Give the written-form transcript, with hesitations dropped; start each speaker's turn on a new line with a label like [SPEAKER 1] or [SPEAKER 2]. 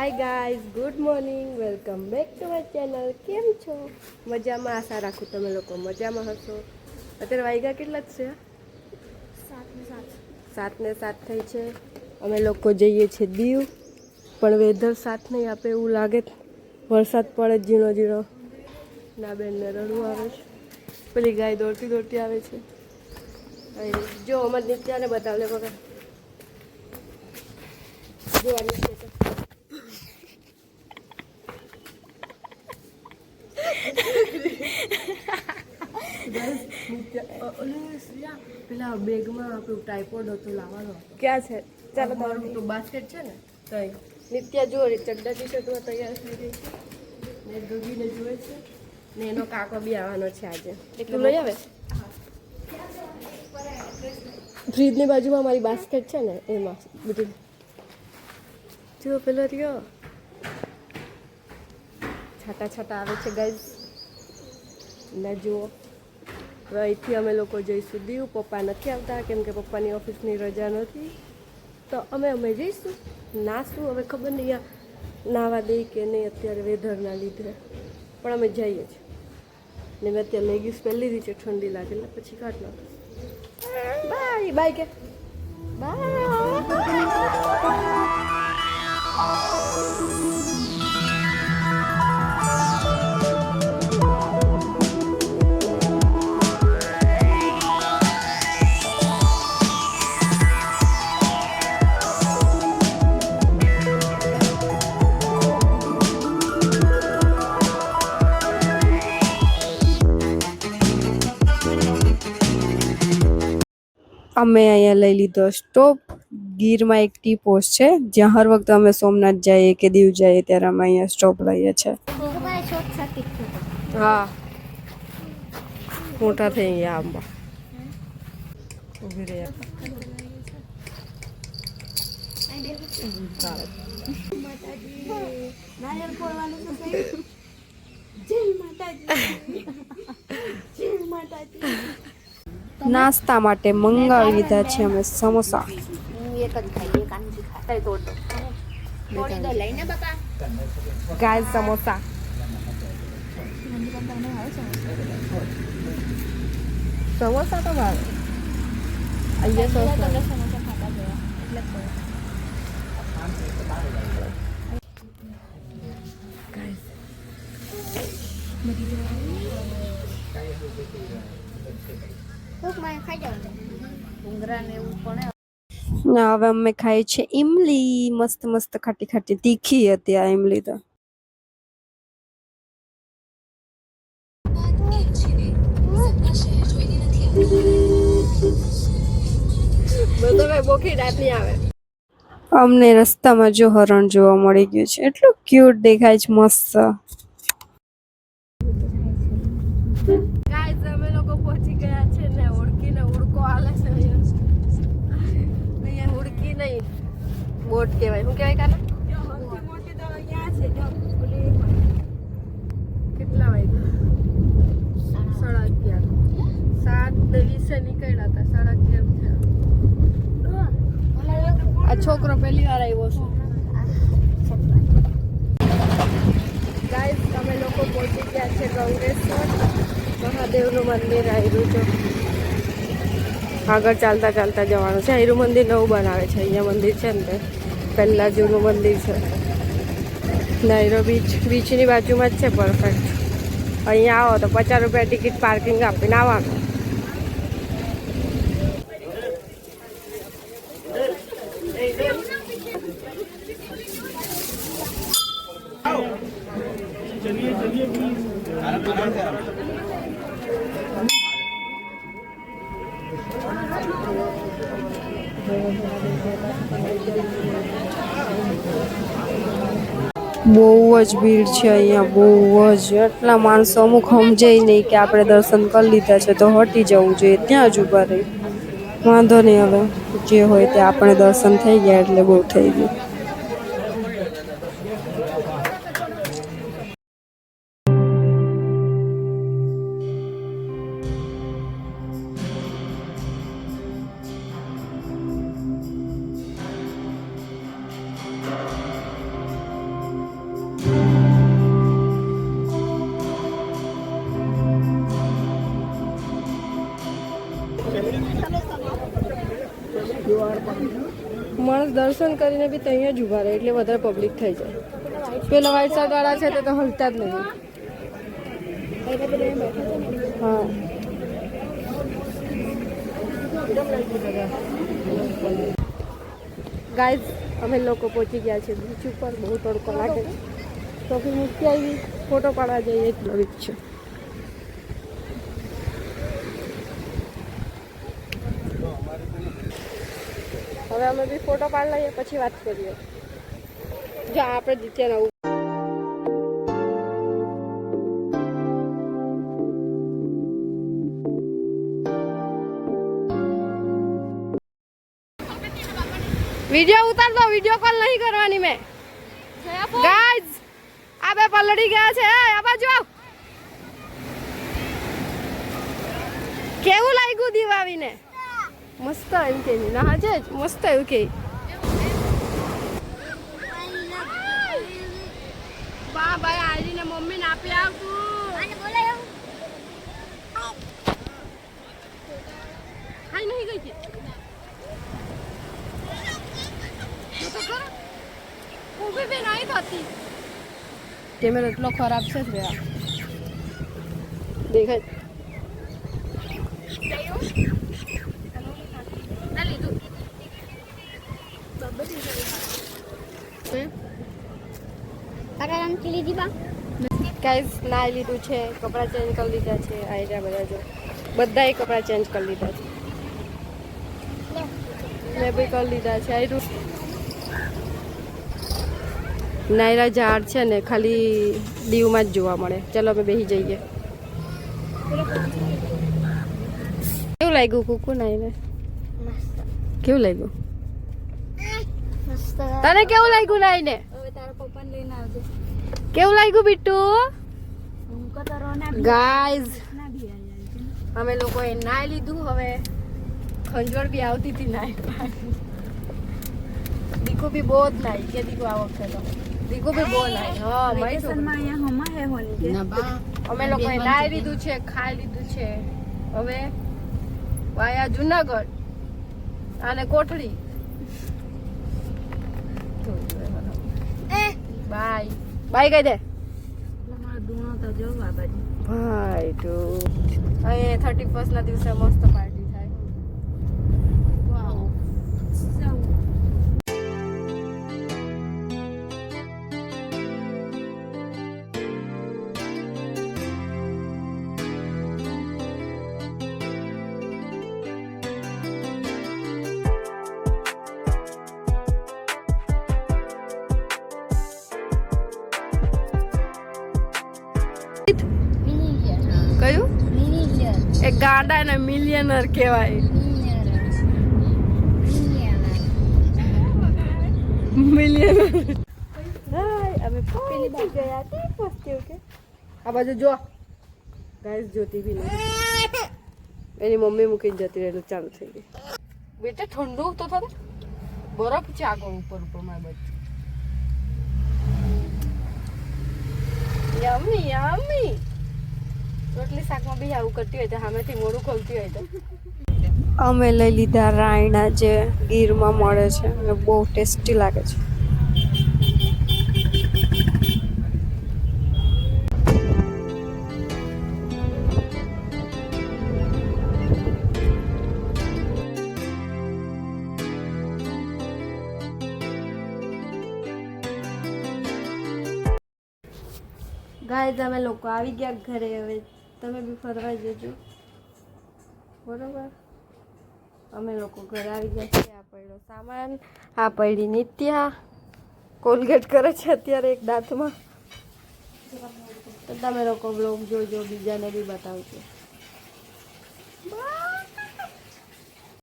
[SPEAKER 1] Hi guys, good morning, welcome back to my channel. કેમ છો? મજામાં? આશા રાખું તમે લોકો મજામાં હશો. અત્યારે વાગ્યા કેટલા જ છે? 7:07 થઈ છે. અમે લોકો જઈએ છીએ દીવ, પણ વેધર સાથ નહીં આપે એવું લાગે. વરસાદ પડે ઝીણો ઝીણો. ના બેનને રડવું આવે છે. પેલી ગાય દોડતી દોડતી આવે છે. જો અમારે નિત્યાને બતાવલે વગર જોવાની છે. પેલા બેગમાં આપણું ટાઈપોડ હતું લાવવાનો. ક્યાં છે? ચાલો તમારું તો બાસ્કેટ છે ને તઈ. નિત્યા જો ચડ્ડા ટી શર્ટમાં તૈયાર થઈ ગઈ છે ને ગગીને જુએ છે ને એનો કાકો બી આવવાનો છે આજે. એટલું લઈ આવે. ફ્રીજની બાજુમાં મારી બાસ્કેટ છે ને એમાં બધું જો પેલો રહ્યો છાટા છાટા આવે છે ગાઈઝ ને જુઓ. હવે અહીંથી અમે લોકો જઈશું દીવ. પપ્પા નથી આવતા કેમ કે પપ્પાની ઓફિસની રજા નથી, તો અમે જઈશું. નાશું હવે ખબર નહીં નાવા દે કે નહીં અત્યારે વેધરના લીધે, પણ અમે જઈએ છીએ. ને મેં અત્યારે લેગીસ પહેરી લીધી છે, ઠંડી લાગે એટલે પછી કાઢ નાખું. બાય બાય કે બાય. અમે અહીંયા લઈ લીધો સ્ટોપ. ગીરમાં એક ટી પોસ્ટ છે જ્યાં હર વખતે અમે સોમનાથ જઈએ કે દીવ જઈએ ત્યારે અમે અહીંયા સ્ટોપ લઈએ છીએ. હા, મોટા થઈ ગયા આંબા. ઉભી રહ્યા નાસ્તા માટે મંગાવી લીધા છે અમે સમોસા. ગાય સમોસા સમોસા તો ભાવે. હવે અમે ખાઈ છે ઈમલી. મસ્ત મસ્ત ખાટી ખાટી તીખી હતી આ ઈમલી તો. અમને રસ્તામાં જો હરણ જોવા મળી ગયું છે. એટલું ક્યુટ દેખાય છે, મસ્ત. ગાઈઝ, અમે લોકો પહોંચી ગયા છે ને ઉડકીને ઉડકો આલે છે. અહીંયા ઉડકી નહીં, બોટ કહેવાય. શું કહેવાય કાના? કેટલા વાગ્યા? 11:30. 7:20 નીકળ્યા હતા, 11:30 થયા. આ છોકરો પહેલી વાર આવ્યો છે. ગાઈઝ, તમે લોકો પહોંચી ગયા છે ગંગેશ્વર. મહાદેવનું મંદિર આવ્યું છે. આગળ ચાલતા ચાલતા જવાનું છે. આયરું મંદિર નવું બનાવે છે. અહીંયા મંદિર છે ને તે પહેલાં જૂનું મંદિર છે. નાયરો બીચની બાજુમાં જ છે. પરફેક્ટ. અહીંયા આવો તો 50 રૂપિયા ટિકિટ પાર્કિંગ આપીને આવવાનું. બહુ જ ભીડ છે અહીંયા, બહુ જ. એટલા માણસો, અમુક સમજે નહીં કે આપણે દર્શન કરી લીધા છે તો હટી જવું જોઈએ, ત્યાં જ ઊભા રહી. વાંધો નહીં, હવે જે હોય તે આપણે દર્શન થઈ ગયા એટલે બહુ થઈ ગયું. માણસ દર્શન કરીને બી ત્યાં જ ઊભા રહે એટલે વધારે પબ્લિક થઈ જાય. પેલા વ્હાઈટ શર્ટ વાળા છે તે તો હલતા જ નહીં. હા ગાઈઝ અમે લોકો પહોંચી ગયા છે બીચ ઉપર. બહુ તડકો લાગે છે તો ફિર મૂકી આવી ફોટો પાડવા જઈએ એટલો જ છે. હવે અમે બી ફોટો પાડી લઈએ પછી વાત કરીએ. જો આપણે જીત્યા નવું વિડિયો ઉતાર દો. વિડિયો કોલ નહીં કરવાની મેં. ગાઈઝ આ બે પલળી ગયા છે. આ બાજુ આવ. કેવું લાગ્યું દીવ આવીને? મસ્ત એમ કે ના છે મસ્ત એવું કે બા ભાઈ આરીને મમ્મી ને આપી આવતું આને બોલાયો હાઈ નહીં ગઈ છે તો ખરા ઊભી બે નહીં થતી. કેમેરો એટલો ખરાબ છે રે. આ દેખાય ગાઈઝ નાઈ લીધું છે, કપડાં ચેન્જ કરી લીધા છે. આયરા બધા જો બધાએ કપડાં ચેન્જ કરી લીધા છે. મેં બી કરી લીધા છે. આયરું નાયરા ઝાડ છે ને ખાલી દીવમાં જ જોવા મળે. ચલો અમે બેસી જઈએ. કેવું લાગ્યું કુકુ નાઈને? કેવું લાગ્યું તને? કેવું લાગ્યું નાઈને? કેવું લાગ્યું બિટ્ટુ? ગાઈઝ અમે લોકોએ નાઈ લીધું. હવે ખંજોળ બી આવતી હતી નાઈ. દીકુ બી બહુ જ નાઈ કે દીકુ આ વખતે તો દીકુ બી બહુ નાઈ. હા અમે લોકોએ નાઈ લીધું છે, ખાઈ લીધું છે. હવે વાયા જુનાગઢ અને કોટડી. બાય બાય કહી દે ભાઈ. તો અહીંયા 31st ના દિવસે મસ્ત પાર્ટી થાય. કયું? એક ગાડા ને મિલિયનર કહેવાય. મિલિયનર. અમે પેલી બાજુ ગયા હતા મસ્તી. ઓકે આ બાજુ જો ગાઈસ જોતી બી નહીં. એની મમ્મી મૂકીને જતી રહેલું ચાલુ થઈ ગઈ. બેટા ઠંડુ તો થતું બરફ છે આગળ ઉપર ઉપર મારી બાજુ. Yummy yummy. રોટલી શાકમાં બી આવું કરતી હોય તો સામેથી મોડું ખોલતી હોય તો. અમે લઈ લીધા રાયણા જે ગીરમાં મળે છે અને બહુ ટેસ્ટી લાગે છે. ગાઈઝ અમે લોકો આવી ગયા ઘરે. હવે તમે બી ફરવા જજો બરોબર. અમે લોકો ઘરે આવી ગયા છે. આ પડ્યો સામાન, આ પડી નિત્યા કોલગેટ કરે છે અત્યારે એક દાંતમાં. તો તમે લોકો બ્લોગ જોજો, બીજાને બી બતાવજો.